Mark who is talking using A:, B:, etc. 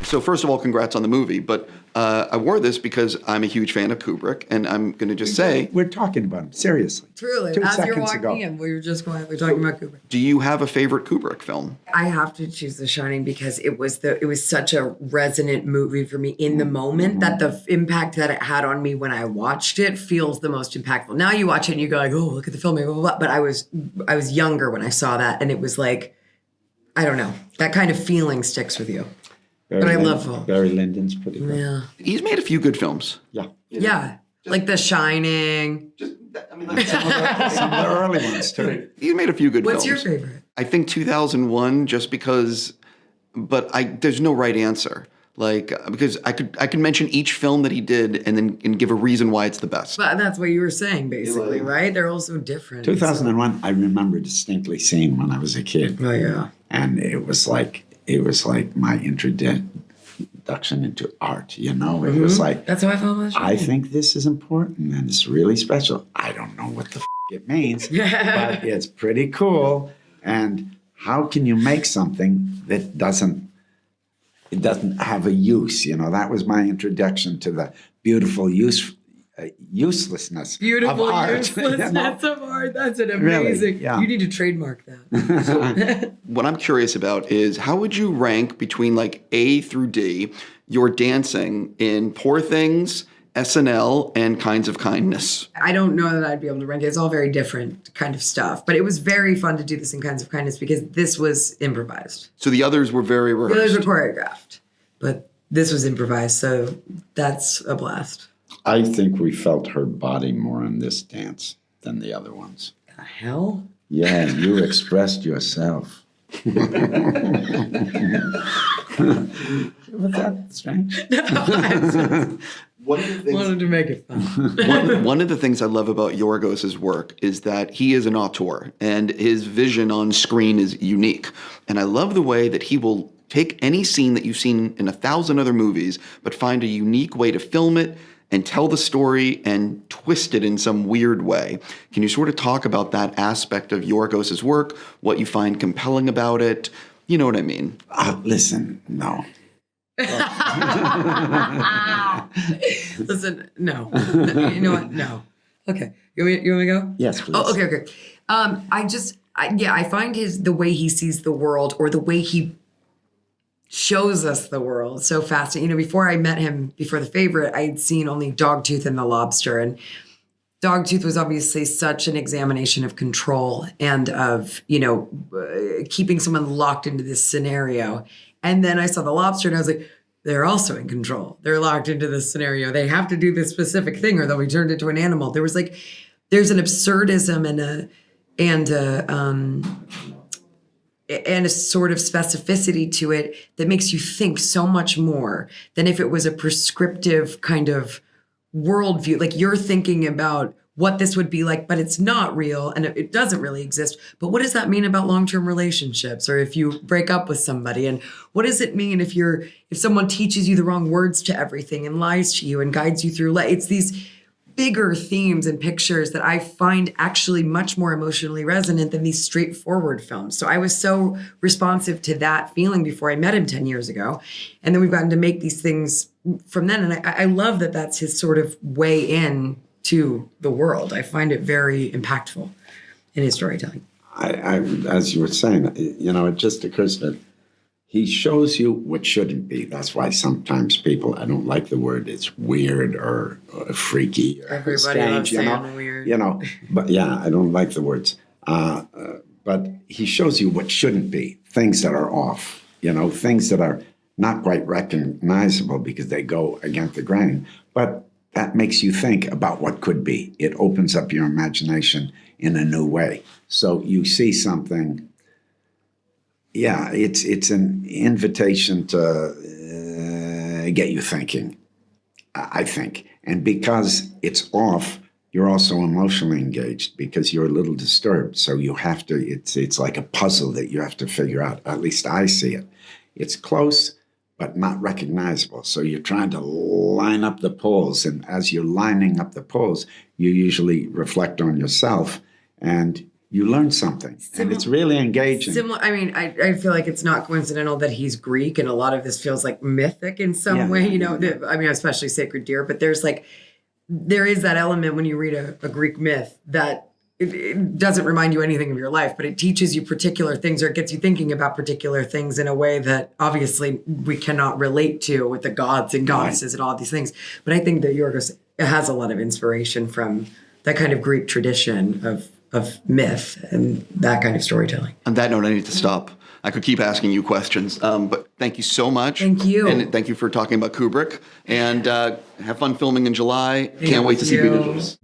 A: So first of all, congrats on the movie. But I wore this because I'm a huge fan of Kubrick, and I'm going to just say...
B: We're talking about him, seriously.
C: Truly,
B: 2
C: as you're
B: seconds
C: walking
B: ago.
C: in, we were talking about Kubrick.
A: Do you have a favorite Kubrick film?
C: I have to choose The Shining because it was such a resonant movie for me in the moment that the impact that it had on me when I watched it feels the most impactful. Now you watch it and you go like, oh, look at the film, blah, blah, blah. But I was younger when I saw that, and it was like, I don't know, that kind of feeling sticks with you. But I love film.
B: Barry Lyndon's pretty good.
C: Yeah.
A: He's made a few good films.
B: Yeah.
C: Yeah. Like The Shining.
B: Some of the early ones, too.
A: He's made a few good films.
C: What's your favorite?
A: I think 2001, just because, but there's no right answer. Like, because I could mention each film that he did and give a reason why it's the best.
C: But that's what you were saying, basically, right? They're all so different.
B: 2001, I remember distinctly seeing when I was a kid.
C: Oh, yeah.
B: And it was like my introduction into art, you know? It was like,
C: That's how I felt about
B: I think this is important and it's really special. I don't know what the it means, but it's pretty cool. And how can you make something that doesn't have a use? You know, that was my introduction to the beautiful uselessness
C: Beautiful
B: of art.
C: uselessness of art. That's an amazing.
B: Really, yeah.
C: You need to trademark that.
A: What I'm curious about is how would you rank between like A through D your dancing in Poor Things, SNL, and Kinds of Kindness?
C: I don't know that I'd be able to rank it. It's all very different kind of stuff. But it was very fun to do this in Kinds of Kindness because this was improvised.
A: So the others were very rehearsed.
C: The others were choreographed. But this was improvised, so that's a blast.
B: I think we felt her body more in this dance than the other ones.
C: The hell?
B: Yeah, you expressed yourself. Was that strange?
C: Wanted to make it fun.
A: One of the things I love about Yorgos' work is that he is an auteur, and his vision on screen is unique. And I love the way that he will take any scene that you've seen in 1,000 other movies, but find a unique way to film it and tell the story and twist it in some weird way. Can you sort of talk about that aspect of Yorgos' work, what you find compelling about it? You know what I mean?
B: Listen, no.
C: Listen, no. You know what? No. Okay. You want me to go?
B: Yes, please.
C: Oh, okay. I find the way he sees the world or the way he shows us the world so fascinating. You know, before I met him, before The Favorite, I had seen only Dogtooth and The Lobster. And Dogtooth was obviously such an examination of control and of, keeping someone locked into this scenario. And then I saw The Lobster and I was like, they're also in control. They're locked into this scenario. They have to do this specific thing or they'll be turned into an animal. There's an absurdism and a sort of specificity to it that makes you think so much more than if it was a prescriptive kind of worldview. Like you're thinking about what this would be like, but it's not real and it doesn't really exist. But what does that mean about long-term relationships or if you break up with somebody? And what does it mean if someone teaches you the wrong words to everything and lies to you and guides you through life? It's these bigger themes and pictures that I find actually much more emotionally resonant than these straightforward films. So I was so responsive to that feeling before I met him 10 years ago. And then we've gotten to make these things from then. And I love that that's his sort of way in to the world. I find it very impactful in his storytelling.
B: I as you were saying, it just occurs that he shows you what shouldn't be. That's why sometimes people, I don't like the word, it's weird or freaky or
C: Everybody
B: strange,
C: loves saying weird.
B: But yeah, I don't like the words. But he shows you what shouldn't be, things that are off, things that are not quite recognizable because they go against the grain. But that makes you think about what could be. It opens up your imagination in a new way. So you see something. Yeah, it's an invitation to get you thinking, I think. And because it's off, you're also emotionally engaged because you're a little disturbed. So you have to, it's like a puzzle that you have to figure out. At least I see it. It's close, but not recognizable. So you're trying to line up the poles. And as you're lining up the poles, you usually reflect on yourself and you learn something, and it's really engaging.
C: Similar. I mean, I feel like it's not coincidental that he's Greek, and a lot of this feels like mythic in some way. You know, I mean, especially Sacred Deer. But there is that element when you read a Greek myth that it doesn't remind you anything of your life, but it teaches you particular things, or it gets you thinking about particular things in a way that obviously we cannot relate to with the gods and goddesses and all these things. But I think that Yorgos has a lot of inspiration from that kind of Greek tradition of myth and that kind of storytelling.
A: On that note, I need to stop. I could keep asking you questions, but thank you so much.
C: Thank you.
A: And thank you for talking about Kubrick. And have fun filming in July. Can't wait to see
C: you.
A: Beetlejuice.